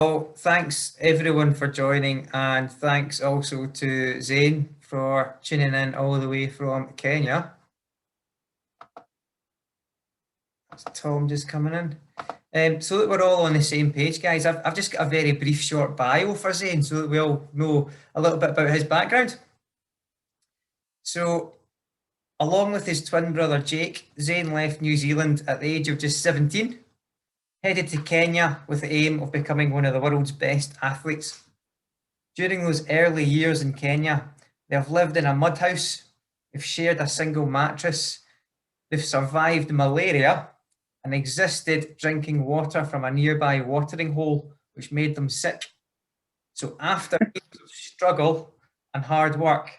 Well, thanks everyone for joining, and thanks also to Zane for tuning in all the way from Kenya. That's Tom just coming in. So that we're all on the same page, guys, I've just got a very brief short bio for Zane so that we all know a little bit about his background. So, along with his twin brother Jake, Zane left New Zealand at the age of just 17, headed to Kenya with the aim of becoming one of the world's best athletes. During those early years in Kenya, they have lived in a mud house, they've shared a single mattress, they've survived malaria, and existed drinking water from a nearby watering hole, which made them sick. So, after years of struggle and hard work,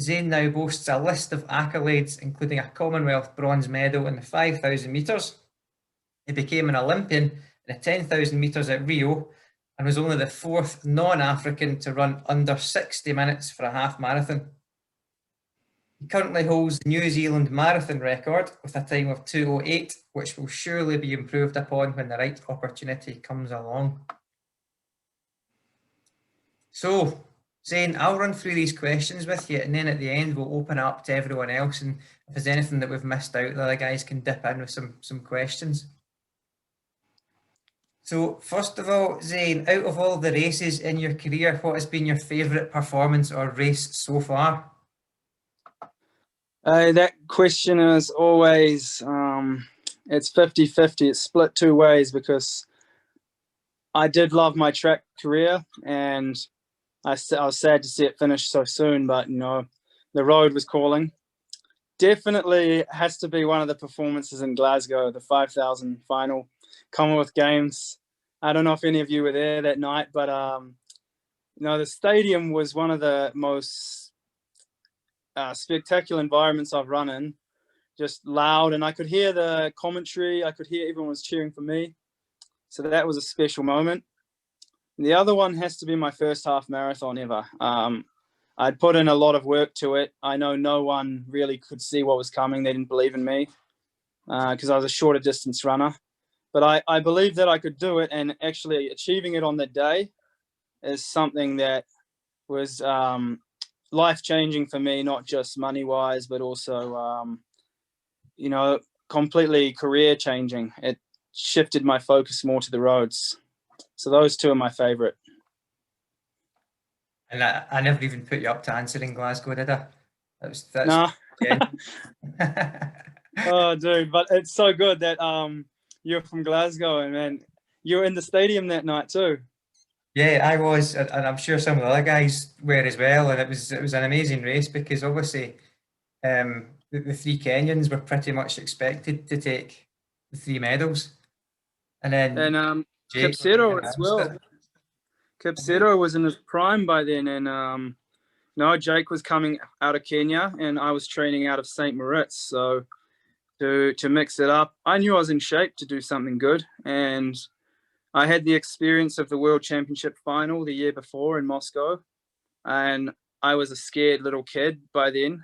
Zane now boasts a list of accolades, including a Commonwealth bronze medal in the 5,000 metres. He became an Olympian in the 10,000 metres at Rio and was only the fourth non-African to run under 60 minutes for a half marathon. He currently holds the New Zealand marathon record with a time of 2:08, which will surely be improved upon when the right opportunity comes along. So, Zane, I'll run through these questions with you, and then at the end we'll open up to everyone else, and if there's anything that we've missed out, the other guys can dip in with some questions. So, first of all, Zane, out of all the races in your career, what has been your favourite performance or race so far? That question is always, it's 50-50. It's split two ways because I did love my track career and I was sad to see it finish so soon, but, the road was calling. Definitely has to be one of the performances in Glasgow, the 5,000 final Commonwealth Games. I don't know if any of you were there that night, but, the stadium was one of the most spectacular environments I've run in. Just loud, and I could hear the commentary. I could hear everyone was cheering for me. So that was a special moment. The other one has to be my first half marathon ever. I'd put in a lot of work to it. I know no one really could see what was coming. They didn't believe in me because I was a shorter distance runner. But I believed that I could do it, and actually achieving it on the day is something that was life-changing for me, not just money-wise, but also, completely career-changing. It shifted my focus more to the roads. So those two are my favourite. And I never even put you up to answering Glasgow, did I? That's Nah. Oh, dude, but it's so good that you're from Glasgow, and man, you were in the stadium that night too. Yeah, I was, and I'm sure some of the other guys were as well. And it was an amazing race because obviously, the three Kenyans were pretty much expected to take the three medals, and then Jake Kipsero as well. Kipsero was in his prime by then, and Jake was coming out of Kenya, and I was training out of St. Moritz. So to mix it up, I knew I was in shape to do something good, and I had the experience of the World Championship final the year before in Moscow, and I was a scared little kid by then.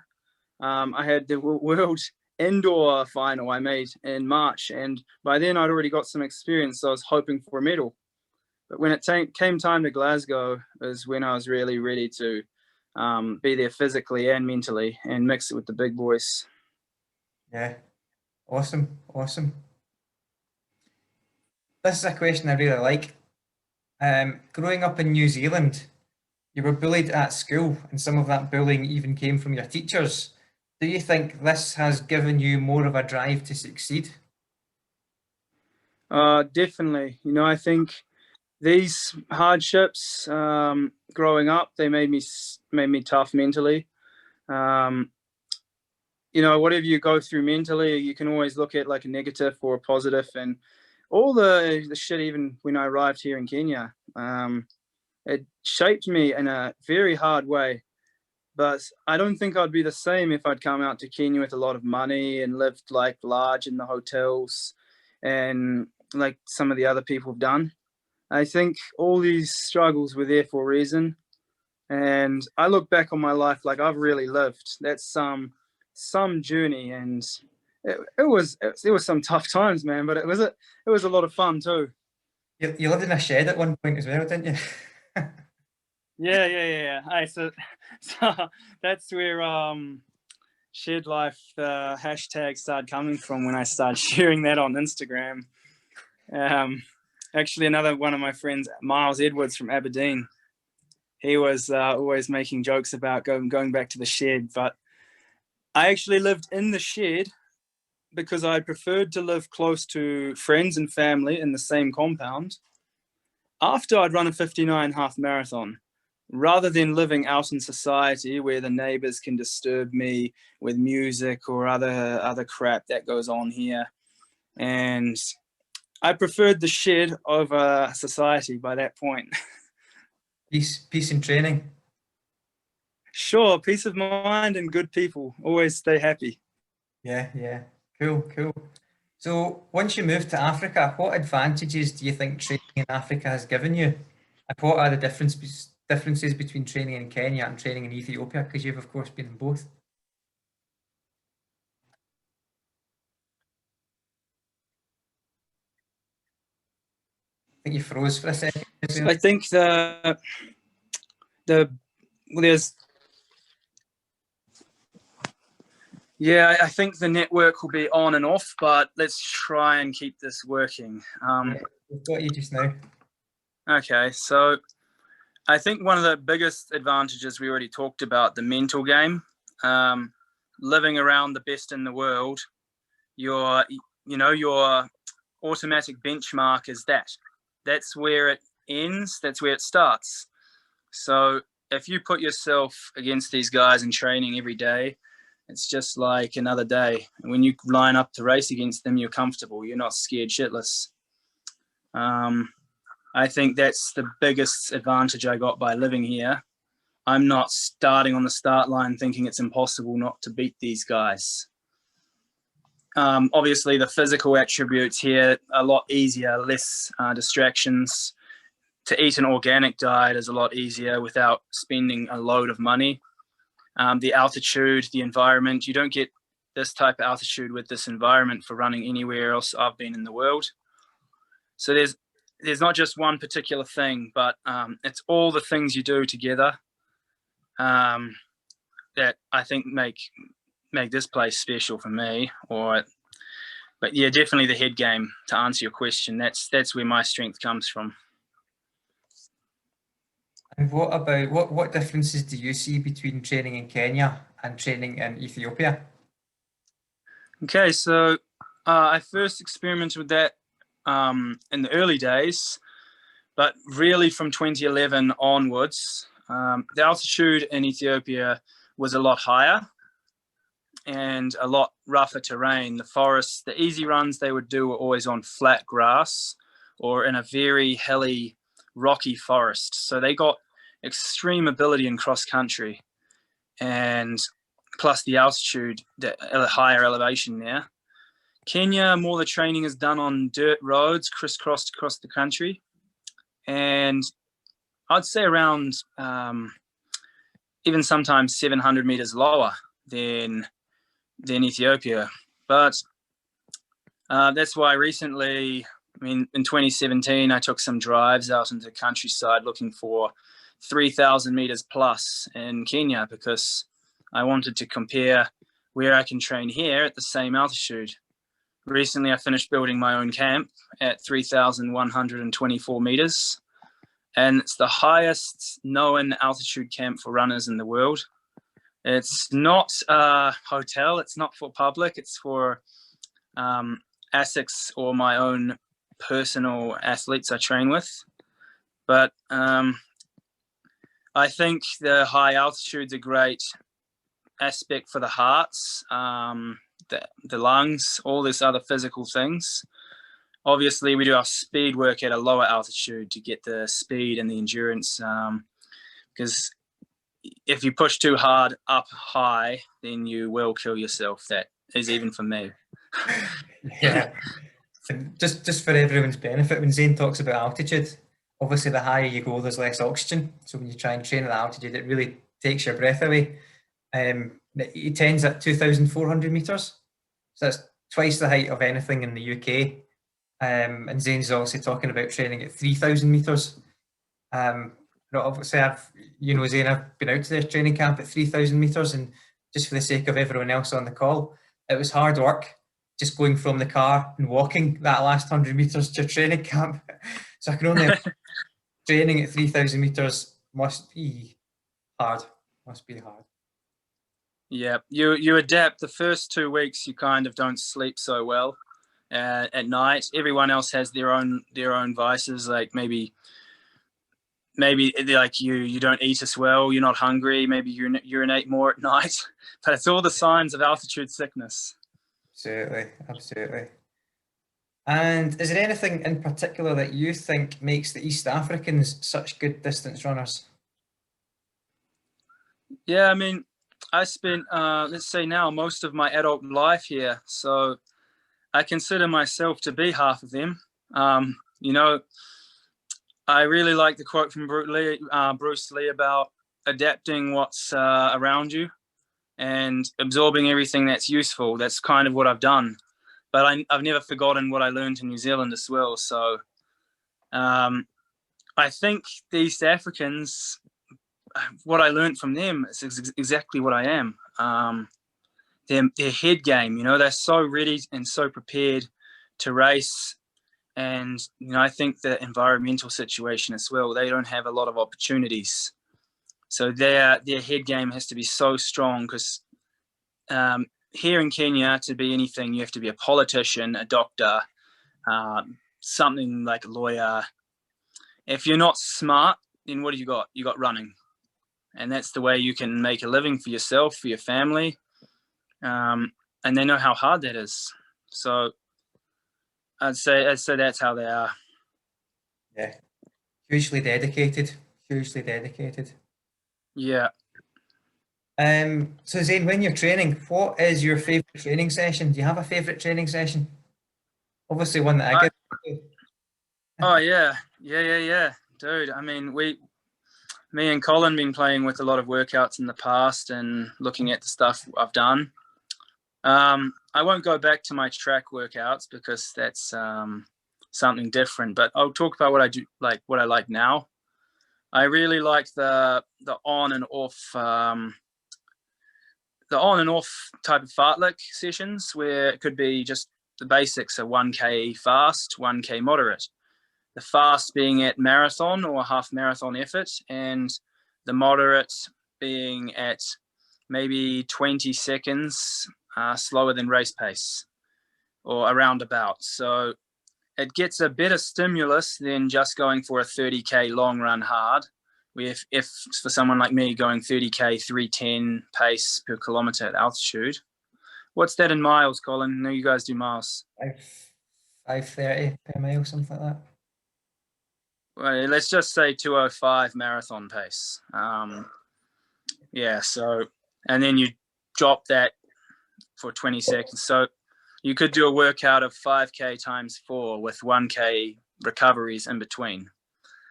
I had the World Indoor final I made in March, and by then I'd already got some experience, so I was hoping for a medal. But when it came time to Glasgow is when I was really ready to be there physically and mentally and mix it with the big boys. Yeah, awesome. This is a question I really like. Growing up in New Zealand, you were bullied at school, and some of that bullying even came from your teachers. Do you think this has given you more of a drive to succeed? Definitely. I think these hardships growing up, they made me tough mentally. Whatever you go through mentally, you can always look at like a negative or a positive, and all the shit, even when I arrived here in Kenya, it shaped me in a very hard way. But I don't think I'd be the same if I'd come out to Kenya with a lot of money and lived like large in the hotels and like some of the other people have done. I think all these struggles were there for a reason. And I look back on my life like I've really lived. That's some journey, and it was some tough times, man, but it was a lot of fun too. You lived in a shed at one point as well, didn't you? Yeah. Hey, so that's where shed life the hashtag started coming from when I started sharing that on Instagram. Actually, another one of my friends, Miles Edwards from Aberdeen, he was always making jokes about going back to the shed, but I actually lived in the shed because I preferred to live close to friends and family in the same compound after I'd run a 59 half marathon, rather than living out in society where the neighbors can disturb me with music or other crap that goes on here. And I preferred the shed over society by that point. Peace and training. Sure, peace of mind and good people. Always stay happy. Yeah. Cool. So once you moved to Africa, what advantages do you think training in Africa has given you? And what are the differences between training in Kenya and training in Ethiopia? Because you've of course been in both. I think you froze for a second. I think the well, there's yeah, I think the network will be on and off, but let's try and keep this working. We've got you just now. Okay, so I think one of the biggest advantages we already talked about, the mental game. Living around the best in the world, your automatic benchmark is that. That's where it ends. That's where it starts. So if you put yourself against these guys in training every day, it's just like another day. And when you line up to race against them, you're comfortable. You're not scared shitless. I think that's the biggest advantage I got by living here. I'm not starting on the start line thinking it's impossible not to beat these guys. Obviously, the physical attributes here are a lot easier, less distractions. To eat an organic diet is a lot easier without spending a load of money. The altitude, the environment, you don't get this type of altitude with this environment for running anywhere else I've been in the world. So there's not just one particular thing, but it's all the things you do together that I think make this place special for me. But yeah, definitely the head game. To answer your question, that's where my strength comes from. And what about what differences do you see between training in Kenya and training in Ethiopia? Okay, so I first experimented with that in the early days, but really from 2011 onwards, the altitude in Ethiopia was a lot higher and a lot rougher terrain. The forests, the easy runs they would do were always on flat grass or in a very hilly, rocky forest. So they got extreme ability in cross country, and plus the altitude, the higher elevation there. Kenya, more the training is done on dirt roads crisscrossed across the country, and I'd say around even sometimes 700 meters lower than Ethiopia. But that's why recently, in 2017, I took some drives out into the countryside looking for 3,000 meters plus in Kenya because I wanted to compare where I can train here at the same altitude. Recently, I finished building my own camp at 3,124 meters, and it's the highest known altitude camp for runners in the world. It's not a hotel. It's not for public. It's for ASICs or my own personal athletes I train with. But I think the high altitude's a great aspect for the hearts, the lungs, all these other physical things. Obviously, we do our speed work at a lower altitude to get the speed and the endurance, because if you push too hard up high, then you will kill yourself. That is even for me. Yeah. Just for everyone's benefit, when Zane talks about altitude, obviously the higher you go, there's less oxygen. So when you try and train at altitude, it really takes your breath away. It tends at 2,400 meters. So that's twice the height of anything in the UK. And Zane's obviously talking about training at 3,000 meters. Obviously, Zane, I've been out to the training camp at 3,000 meters, and just for the sake of everyone else on the call, it was hard work just going from the car and walking that last 100 meters to training camp. So I can only training at 3,000 meters must be hard. Must be hard. Yeah, you adapt. The first 2 weeks, you kind of don't sleep so well at night. Everyone else has their own vices, like maybe like you don't eat as well, you're not hungry, maybe you urinate more at night, but it's all the signs of altitude sickness. Absolutely. And is there anything in particular that you think makes the East Africans such good distance runners? Yeah, I mean, I spent, let's say now, most of my adult life here, so I consider myself to be half of them. I really like the quote from Bruce Lee about adapting what's around you and absorbing everything that's useful. That's kind of what I've done. But I've never forgotten what I learned in New Zealand as well. So I think the East Africans, what I learned from them is exactly what I am. Their head game, they're so ready and so prepared to race. And, I think the environmental situation as well, they don't have a lot of opportunities. So their head game has to be so strong because here in Kenya, to be anything, you have to be a politician, a doctor, something like a lawyer. If you're not smart, then what do you got? You got running. And that's the way you can make a living for yourself, for your family. And they know how hard that is. So I'd say that's how they are. Yeah. Hugely dedicated. Yeah. So Zane, when you're training, what is your favourite training session? Do you have a favourite training session? Obviously one that I get. Oh yeah. Dude, I mean, me and Colin been playing with a lot of workouts in the past and looking at the stuff I've done. I won't go back to my track workouts because that's something different, but I'll talk about what I do, like what I like now. I really like the on and off type of fartlek sessions where it could be just the basics of 1K fast, 1K moderate. The fast being at marathon or half marathon effort, and the moderate being at maybe 20 seconds slower than race pace or around about. So it gets a better stimulus than just going for a 30K long run hard. If for someone like me going 30K 310 pace per kilometer at altitude. What's that in miles, Colin? I know you guys do miles. 530 per mile, something like that. Well, let's just say 205 marathon pace. So, and then you drop that for 20 seconds. So you could do a workout of 5K times 4 with 1K recoveries in between.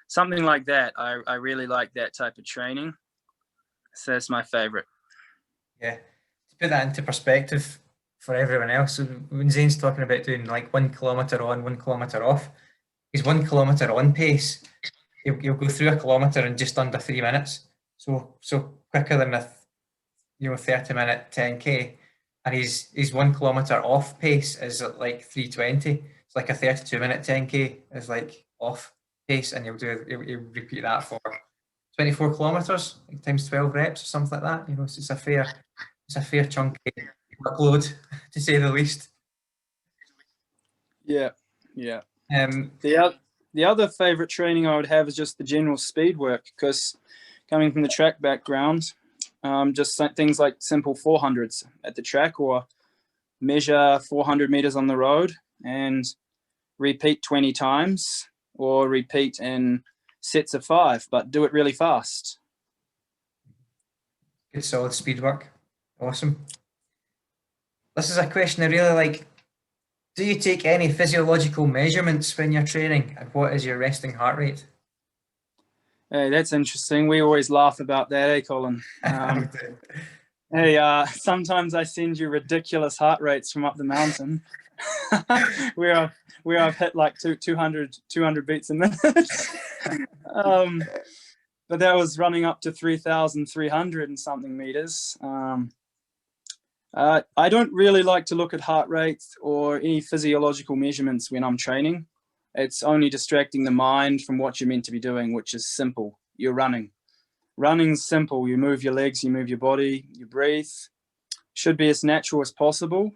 Something like that. I really like that type of training. So that's my favorite. Yeah. To put that into perspective for everyone else, so when Zane's talking about doing like 1 kilometre on, 1 kilometre off, his 1 kilometre on pace, he'll go through a kilometre in just under 3 minutes. So quicker than a 30-minute 10K. And his 1 kilometre off pace is at like 3:20. It's like a 32-minute 10K is like off pace, and he'll repeat that for 24 kilometres, like times 12 reps or something like that. It's a fair chunky workload, to say the least. Yeah. The other favorite training I would have is just the general speed work, because coming from the track background, just things like simple 400s at the track, or measure 400 meters on the road and repeat 20 times, or repeat in sets of 5, but do it really fast. Good solid speed work. Awesome. This is a question I really like. Do you take any physiological measurements when you're training, and what is your resting heart rate? Hey, that's interesting. We always laugh about that, Colin? Sometimes I send you ridiculous heart rates from up the mountain. where I've hit like 200 beats a minute. But that was running up to 3,300 and something meters. I don't really like to look at heart rate or any physiological measurements when I'm training. It's only distracting the mind from what you're meant to be doing, which is simple. You're running. Running's simple. You move your legs, you move your body, you breathe. Should be as natural as possible.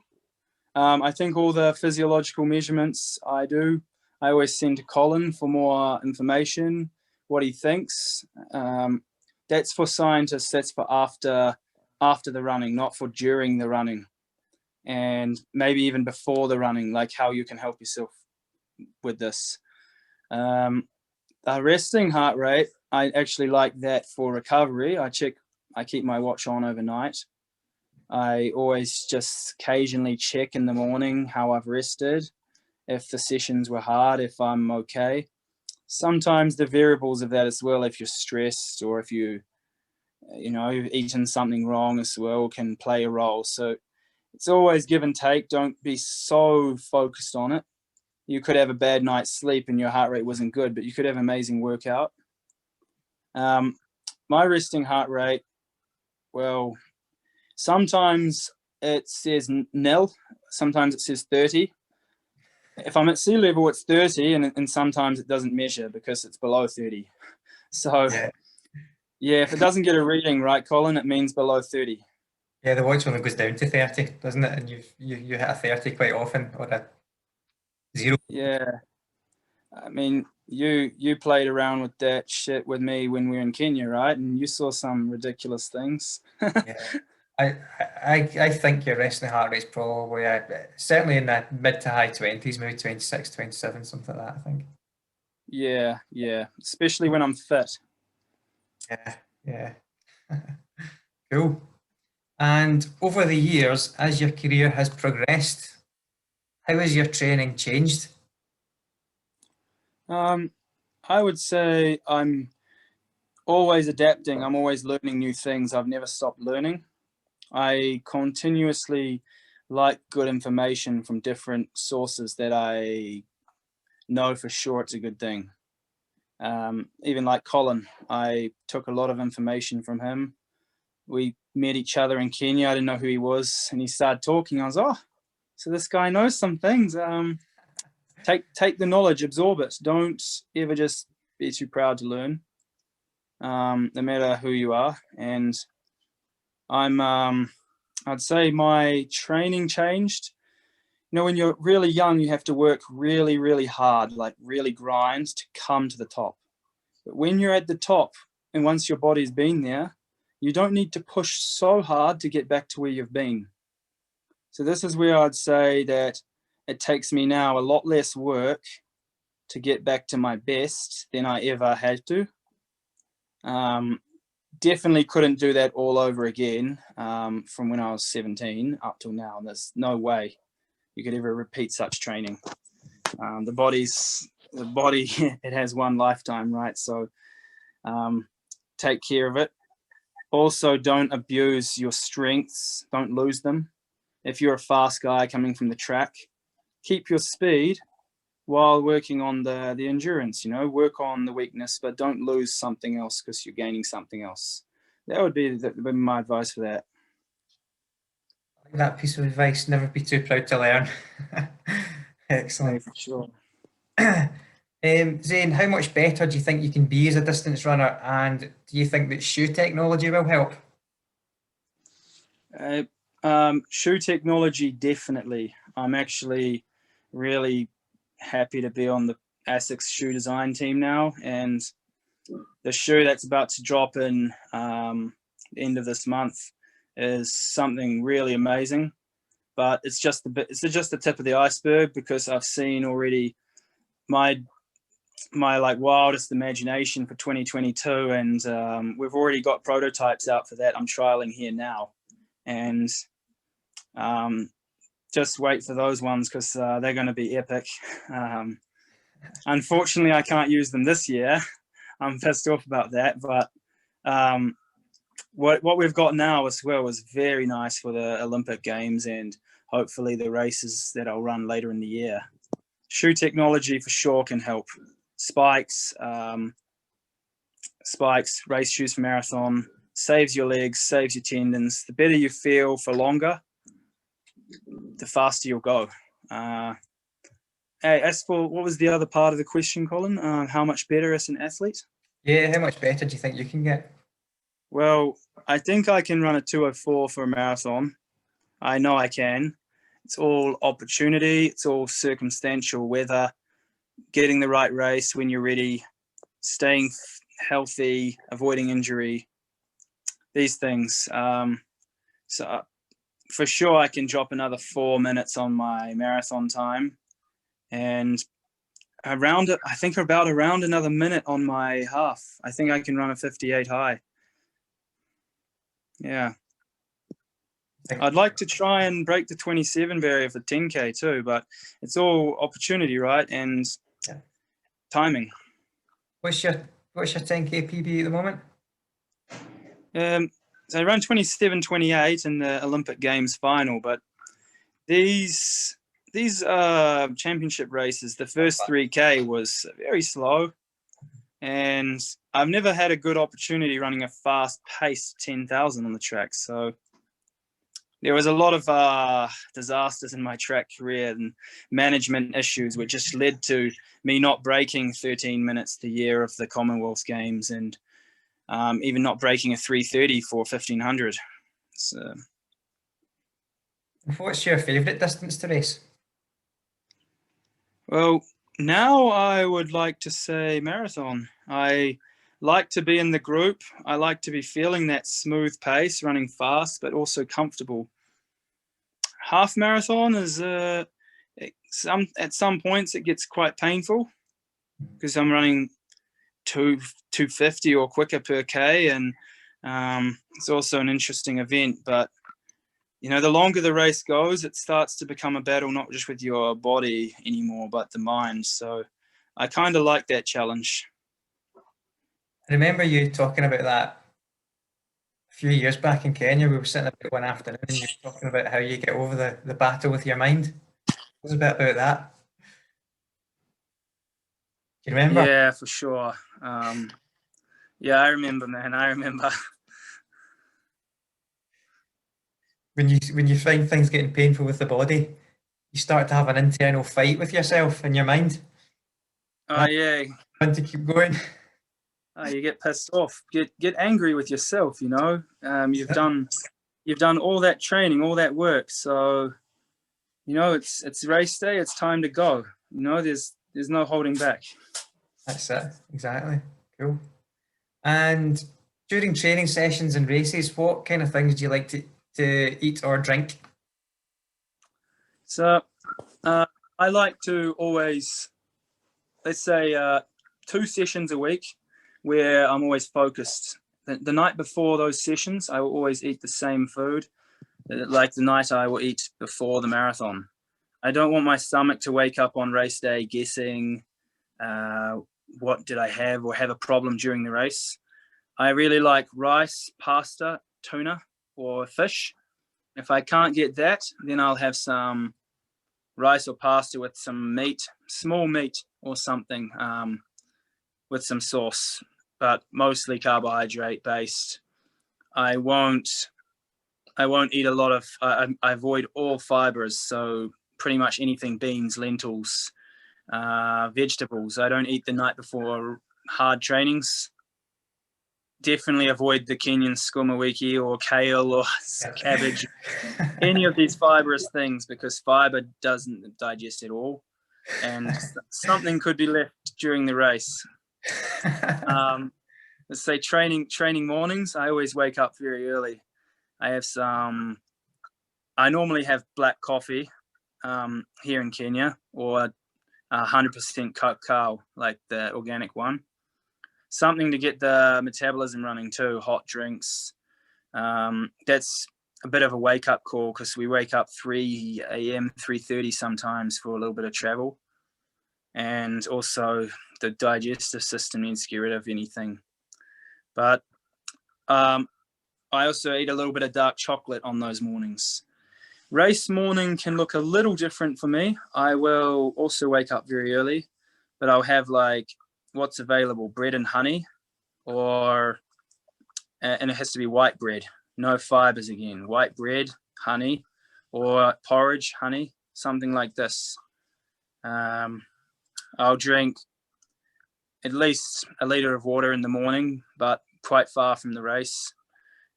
I think all the physiological measurements I do, I always send to Colin for more information, what he thinks. That's for scientists, that's for after the running, not for during the running. And maybe even before the running, like how you can help yourself with this. The resting heart rate, I actually like that for recovery. I keep my watch on overnight. I always just occasionally check in the morning how I've rested, if the sessions were hard, if I'm okay. Sometimes the variables of that as well, if you're stressed or if you've eaten something wrong as well, can play a role. So it's always give and take. Don't be so focused on it. You could have a bad night's sleep and your heart rate wasn't good, but you could have an amazing workout. My resting heart rate, well, sometimes it says nil, sometimes it says 30. If I'm at sea level, it's 30, and sometimes it doesn't measure because it's below 30. So, yeah, if it doesn't get a reading right, Colin, it means below 30. Yeah, the watch only goes down to 30, doesn't it? And you hit a 30 quite often, or a 0. Yeah. I mean, you played around with that shit with me when we were in Kenya, right? And you saw some ridiculous things. Yeah. I think your resting heart rate's probably certainly in the mid to high 20s, maybe 26, 27, something like that, I think. Yeah, especially when I'm fit. Yeah. Cool. And over the years, as your career has progressed, how has your training changed? I would say I'm always adapting. I'm always learning new things. I've never stopped learning. I continuously like good information from different sources that I know for sure it's a good thing. Even like Colin, I took a lot of information from him. We met each other in Kenya. I didn't know who he was, and he started talking. I was, oh, so this guy knows some things. Take the knowledge, absorb it. Don't ever just be too proud to learn, no matter who you are. And I'd say my training changed. When you're really young, you have to work really, really hard, like really grind to come to the top. But when you're at the top, and once your body's been there, you don't need to push so hard to get back to where you've been. So this is where I'd say that it takes me now a lot less work to get back to my best than I ever had to. Definitely couldn't do that all over again from when I was 17 up till now. There's no way you could ever repeat such training. The body, it has one lifetime, right? So take care of it. Also, don't abuse your strengths. Don't lose them. If you're a fast guy coming from the track, keep your speed while working on the endurance, work on the weakness, but don't lose something else because you're gaining something else. That would be my advice for that. I like that piece of advice. Never be too proud to learn. Excellent. Yeah, for sure. Zane, how much better do you think you can be as a distance runner, and do you think that shoe technology will help? Shoe technology, definitely. I'm actually really happy to be on the ASICS shoe design team now, and the shoe that's about to drop in the end of this month is something really amazing. But it's just the tip of the iceberg, because I've seen already my like wildest imagination for 2022, and we've already got prototypes out for that. I'm trialing here now, and just wait for those ones, because they're going to be epic. Unfortunately, I can't use them this year. I'm pissed off about that, but what we've got now as well is very nice for the Olympic Games and hopefully the races that I'll run later in the year. shoe technology for sure can help. Spikes, race shoes for marathon, saves your legs, saves your tendons. The better you feel for longer, the faster you'll go. Hey, as for what was the other part of the question, Colin? How much better as an athlete? Yeah, how much better do you think you can get? Well, I think I can run a 2:04 for a marathon. I know I can. It's all opportunity. It's all circumstantial weather, getting the right race when you're ready, staying healthy, avoiding injury, these things. So for sure, I can drop another 4 minutes on my marathon time, and I think around another minute on my half. I think I can run a 58 high. Yeah. I'd like to try and break the 27 barrier for 10K too, but it's all opportunity, right? And timing. What's your 10K PB at the moment? So I ran 27:28 in the Olympic Games final, but these championship races, the first 3K was very slow, and I've never had a good opportunity running a fast-paced 10,000 on the track. So there was a lot of disasters in my track career and management issues, which just led to me not breaking 13 minutes the year of the Commonwealth Games, and even not breaking a 3:30 for 1500. So, what's your favourite distance to race? Well, now I would like to say marathon. I like to be in the group. I like to be feeling that smooth pace, running fast, but also comfortable. Half marathon is at some points it gets quite painful because I'm running 250 or quicker per K, and it's also an interesting event. But the longer the race goes, it starts to become a battle not just with your body anymore, but the mind. So I kind of like that challenge. I remember you talking about that a few years back in Kenya. We were sitting about one afternoon and you were talking about how you get over the battle with your mind. It was a bit about that. Do you remember? Yeah, for sure. Yeah, I remember, man. I remember. When you find things getting painful with the body, you start to have an internal fight with yourself in your mind. Oh yeah. Want to keep going. You get pissed off, get angry with yourself. You've done all that training, all that work. So, it's race day. It's time to go. There's no holding back. That's it. Exactly. Cool. And during training sessions and races, what kind of things do you like to eat or drink? So, I like to always, let's say, 2 sessions a week where I'm always focused. The night before those sessions, I will always eat the same food like the night I will eat before the marathon. I don't want my stomach to wake up on race day guessing what did I have or have a problem during the race. I really like rice, pasta, tuna, or fish. If I can't get that, then I'll have some rice or pasta with some meat, small meat or something, with some sauce, but mostly carbohydrate based. I won't eat a lot of, I avoid all fibers. So pretty much anything, beans, lentils, vegetables. I don't eat the night before hard trainings. Definitely avoid the Kenyan sukuma wiki or kale or cabbage, any of these fibrous things, because fiber doesn't digest at all, and something could be left during the race. Let's say training mornings. I always wake up very early. I normally have black coffee here in Kenya, or 100% cacao, like the organic one. Something to get the metabolism running too, hot drinks. That's a bit of a wake-up call because we wake up 3 a.m., 3:30 sometimes for a little bit of travel. And also the digestive system needs to get rid of anything. But I also eat a little bit of dark chocolate on those mornings. Race morning can look a little different for me. I will also wake up very early, but I'll have like what's available, bread and honey, and it has to be white bread, no fibers again, white bread, honey, or porridge, honey, something like this. I'll drink at least a litre of water in the morning, but quite far from the race,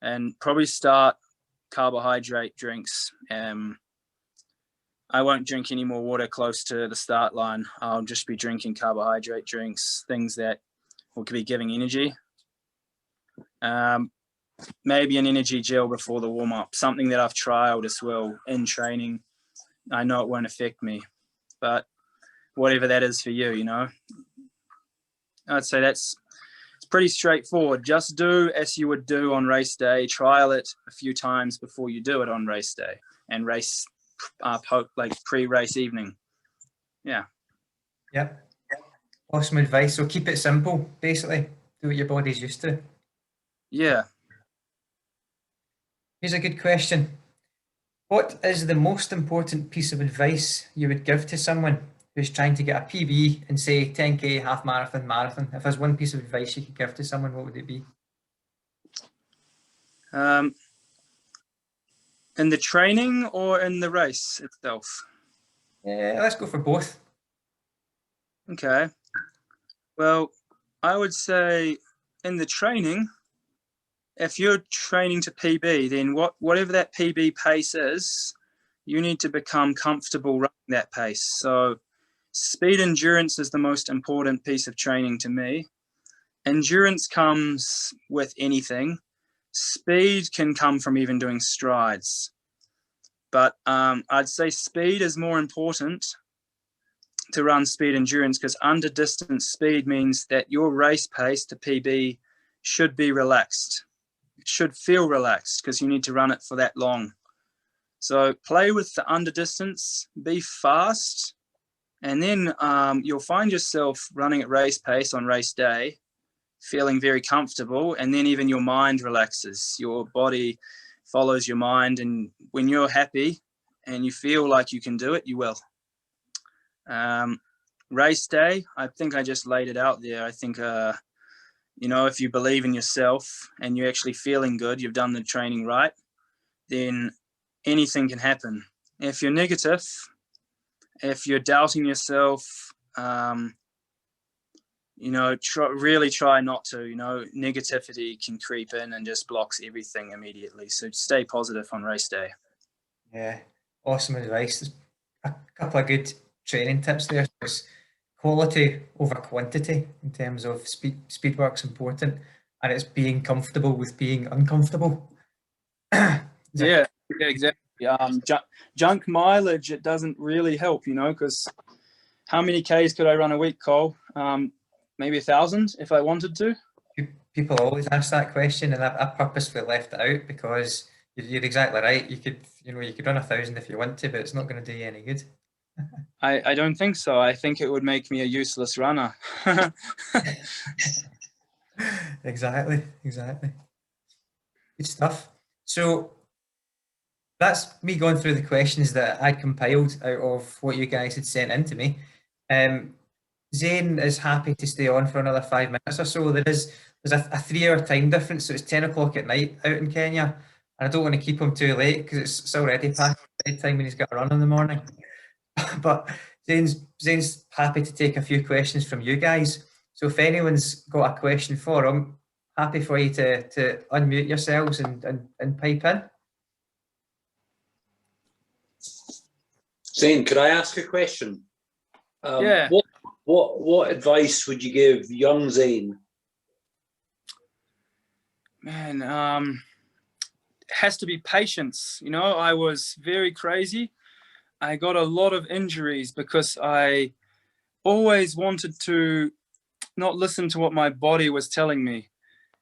and probably start carbohydrate drinks. I won't drink any more water close to the start line. I'll just be drinking carbohydrate drinks, things that will be giving energy. Maybe an energy gel before the warm-up, something that I've trialed as well in training. I know it won't affect me, but whatever that is for you, you know. I'd say it's pretty straightforward. Just do as you would do on race day. Trial it a few times before you do it on race day, and race like pre-race evening. Yeah. Yep. Awesome advice. So keep it simple, basically. Do what your body's used to. Yeah. Here's a good question. What is the most important piece of advice you would give to someone who's trying to get a PB in, say, 10K, half marathon, marathon? If there's one piece of advice you could give to someone, what would it be? In the training or in the race itself? Let's go for both. Okay. Well, I would say in the training, if you're training to PB, then whatever that PB pace is, you need to become comfortable running that pace. So speed endurance is the most important piece of training to me. Endurance comes with anything. Speed can come from even doing strides. But I'd say speed is more important to run speed endurance, because under distance speed means that your race pace to PB should be relaxed. It should feel relaxed because you need to run it for that long. So play with the under distance, be fast, and then you'll find yourself running at race pace on race day, feeling very comfortable, and then even your mind relaxes. Your body follows your mind, and when you're happy and you feel like you can do it, you will. Race day, I think I just laid it out there. I think, you know, if you believe in yourself and you're actually feeling good, you've done the training right, then anything can happen. If you're negative, if you're doubting yourself, you know, really try not to. You know, negativity can creep in and just blocks everything immediately. So stay positive on race day. Yeah, awesome advice. There's a couple of good training tips there. There's quality over quantity in terms of speed work's important, and it's being comfortable with being uncomfortable. Yeah, exactly. Junk mileage, it doesn't really help, you know, because how many Ks could I run a week, Cole? Maybe 1,000 if I wanted to. People always ask that question, and I purposefully left it out because you're exactly right. You could run 1,000 if you want to, but it's not going to do you any good. I don't think so. I think it would make me a useless runner. Exactly. Good stuff. So that's me going through the questions that I'd compiled out of what you guys had sent in to me. Zane is happy to stay on for another 5 minutes or so. There's a 3-hour time difference, so it's 10 o'clock at night out in Kenya, and I don't want to keep him too late because it's already past bedtime when he's got a run in the morning. But Zane's happy to take a few questions from you guys. So if anyone's got a question for him, happy for you to unmute yourselves and pipe in. Zane, could I ask a question? Yeah. What advice would you give young Zane? Man, it has to be patience. You know, I was very crazy. I got a lot of injuries because I always wanted to not listen to what my body was telling me.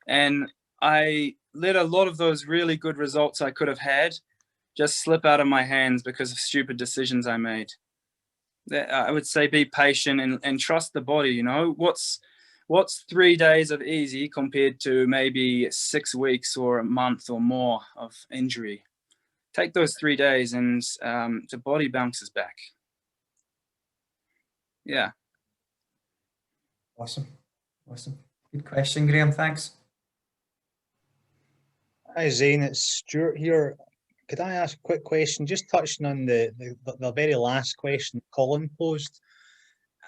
And I let a lot of those really good results I could have had just slip out of my hands because of stupid decisions I made. I would say be patient and trust the body. You know, what's 3 days of easy compared to maybe 6 weeks or a month or more of injury? take those 3 days and the body bounces back. Yeah. Awesome. Good question, Graham. Thanks. Hi Zane, it's Stuart here. Could I ask a quick question, just touching on the very last question Colin posed?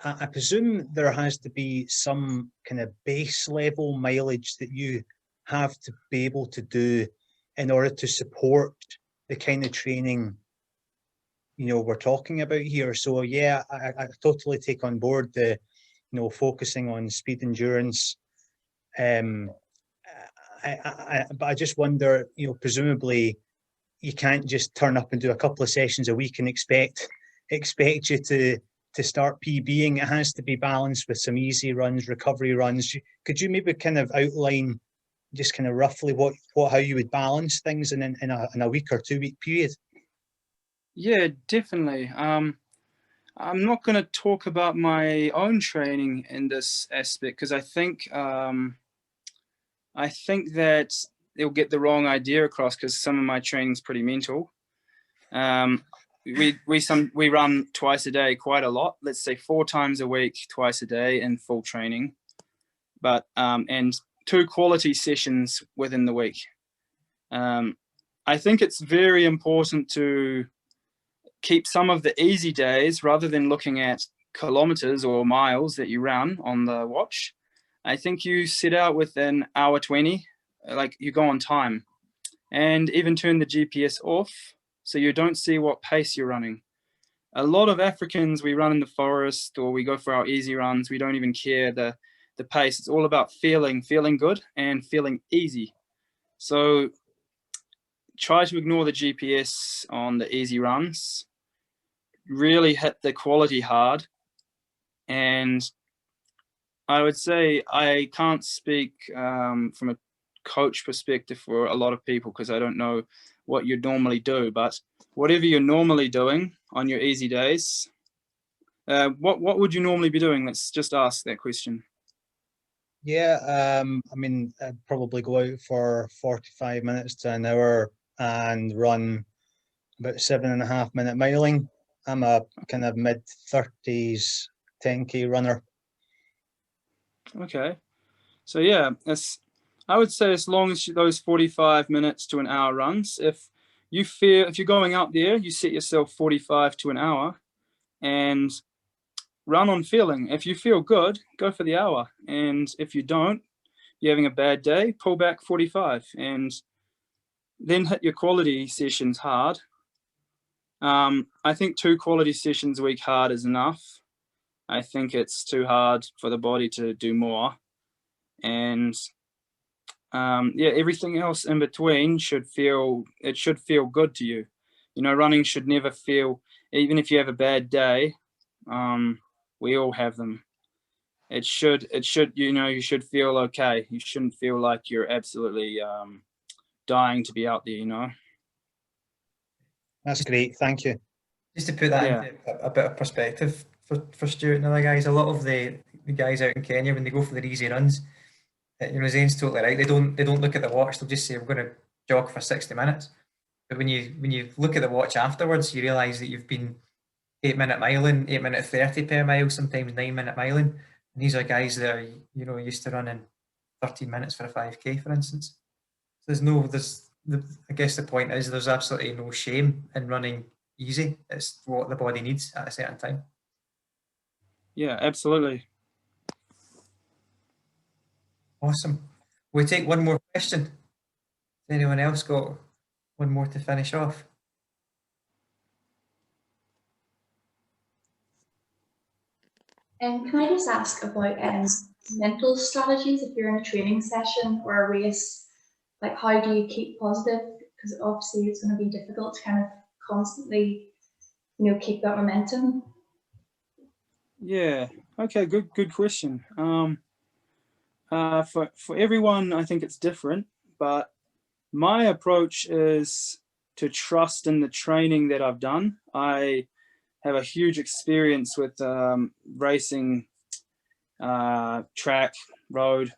I presume there has to be some kind of base level mileage that you have to be able to do in order to support the kind of training we're talking about here. So yeah, I totally take on board the focusing on speed endurance. But I just wonder, presumably you can't just turn up and do a couple of sessions a week and expect you to start PBing. It has to be balanced with some easy runs, recovery runs. Could you maybe kind of outline just kind of roughly how you would balance things in a week or 2 week period? Yeah, definitely. I'm not going to talk about my own training in this aspect because I think that they'll get the wrong idea across because some of my training's pretty mental. We run twice a day quite a lot. Let's say 4 times a week, twice a day in full training, but and 2 quality sessions within the week. I think it's very important to keep some of the easy days rather than looking at kilometers or miles that you run on the watch. I think you set out with an hour 20, like you go on time, and even turn the GPS off so you don't see what pace you're running. A lot of Africans, we run in the forest or we go for our easy runs. We don't even care the pace. It's all about feeling good and feeling easy. So try to ignore the GPS on the easy runs, really hit the quality hard. And I would say I can't speak from a coach perspective for a lot of people because I don't know what you normally do, but whatever you're normally doing on your easy days, what would you normally be doing? Let's just ask that question. Yeah, I mean, I'd probably go out for 45 minutes to an hour and run about 7.5 minute miling. I'm a kind of mid-30s 10K runner. Okay. So yeah, I would say as long as those 45 minutes to an hour runs, if you're going out there, you set yourself 45 to an hour and run on feeling. If you feel good, go for the hour. And if you don't, you're having a bad day, pull back 45 and then hit your quality sessions hard. I think 2 quality sessions a week hard is enough. I think it's too hard for the body to do more. And yeah, everything else in between should feel good to you. Running should never feel, even if you have a bad day, we all have them. It should, you should feel okay. You shouldn't feel like you're absolutely dying to be out there, That's great, thank you. Just to put that into a bit of perspective for Stuart and other guys, a lot of the guys out in Kenya, when they go for their easy runs, Zane's totally right. They don't look at the watch. They'll just say, "We're going to jog for 60 minutes." But when you look at the watch afterwards, you realise that you've been 8-minute miling, 8-minute 30 per mile, sometimes 9-minute miling. And these are guys that are, used to running 13 minutes for a 5K, for instance. So I guess the point is there's absolutely no shame in running easy. It's what the body needs at a certain time. Yeah, absolutely. Awesome. We'll take one more question. Has anyone else got one more to finish off? Can I just ask about mental strategies if you're in a training session or a race? Like, how do you keep positive? Because obviously it's going to be difficult to kind of constantly, keep that momentum. Yeah. Okay. Good question. For everyone, I think it's different, but my approach is to trust in the training that I've done. I have a huge experience with racing, track, road,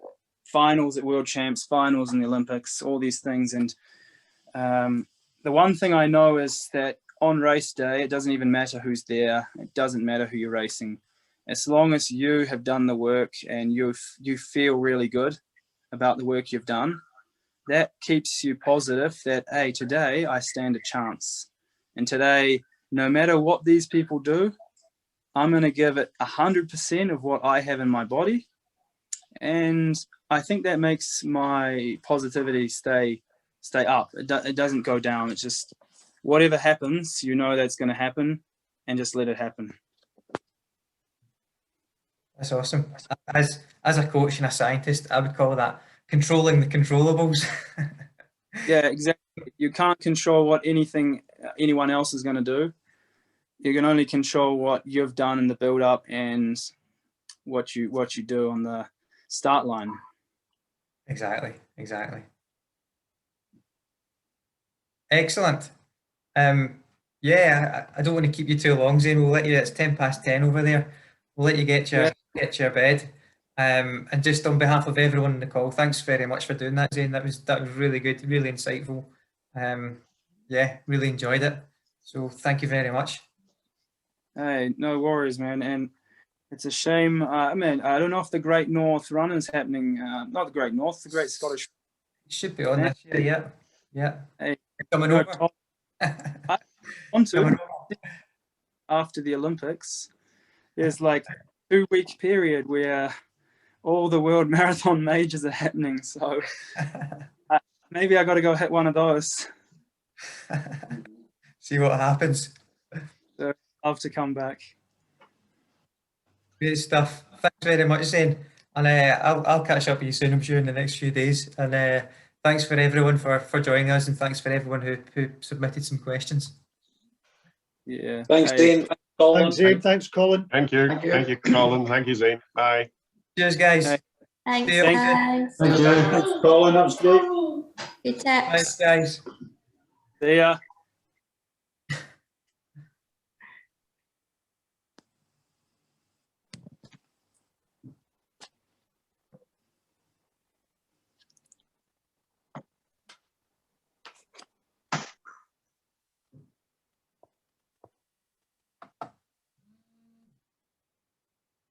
finals at World Champs, finals in the Olympics, all these things. And the one thing I know is that on race day, it doesn't even matter who's there. It doesn't matter who you're racing. As long as you have done the work and you feel really good about the work you've done, that keeps you positive that, hey, today I stand a chance. And today, no matter what these people do, I'm going to give it 100% of what I have in my body. And I think that makes my positivity stay up. It doesn't go down. It's just whatever happens, you know that's going to happen, and just let it happen. That's awesome. As a coach and a scientist, I would call that controlling the controllables. Yeah, exactly. You can't control what anyone else is going to do. You can only control what you've done in the build-up and what you do on the start line. Exactly. Excellent. Yeah, I don't want to keep you too long, Zane. We'll let you. It's 10:10 over there. We'll let you get your bed. And just on behalf of everyone on the call, thanks very much for doing that, Zane. That was really good, really insightful. Yeah, really enjoyed it. So thank you very much. Hey, no worries, man. And it's a shame. I mean, I don't know if the Great North Run is happening. Not the Great North, the Great Scottish. It should be on this year. Yeah. Hey, coming over. I want to. After the Olympics, there's like a 2-week period where all the world marathon majors are happening. So maybe I got to go hit one of those. See what happens. So I'd love to come back. Great stuff. Thanks very much, Zane. And I'll catch up with you soon, I'm sure, in the next few days. And thanks for everyone for joining us, and thanks for everyone who submitted some questions. Yeah. Thanks, Zane. Thanks, Colin. Thanks, Zane. Thanks, Colin. Thank you, Colin. Thank you, Zane. Bye. Cheers, guys. Hey. Thanks, See you. guys. Thank you. Thanks, Colin. That was great. Good tips. Thanks, guys. See ya.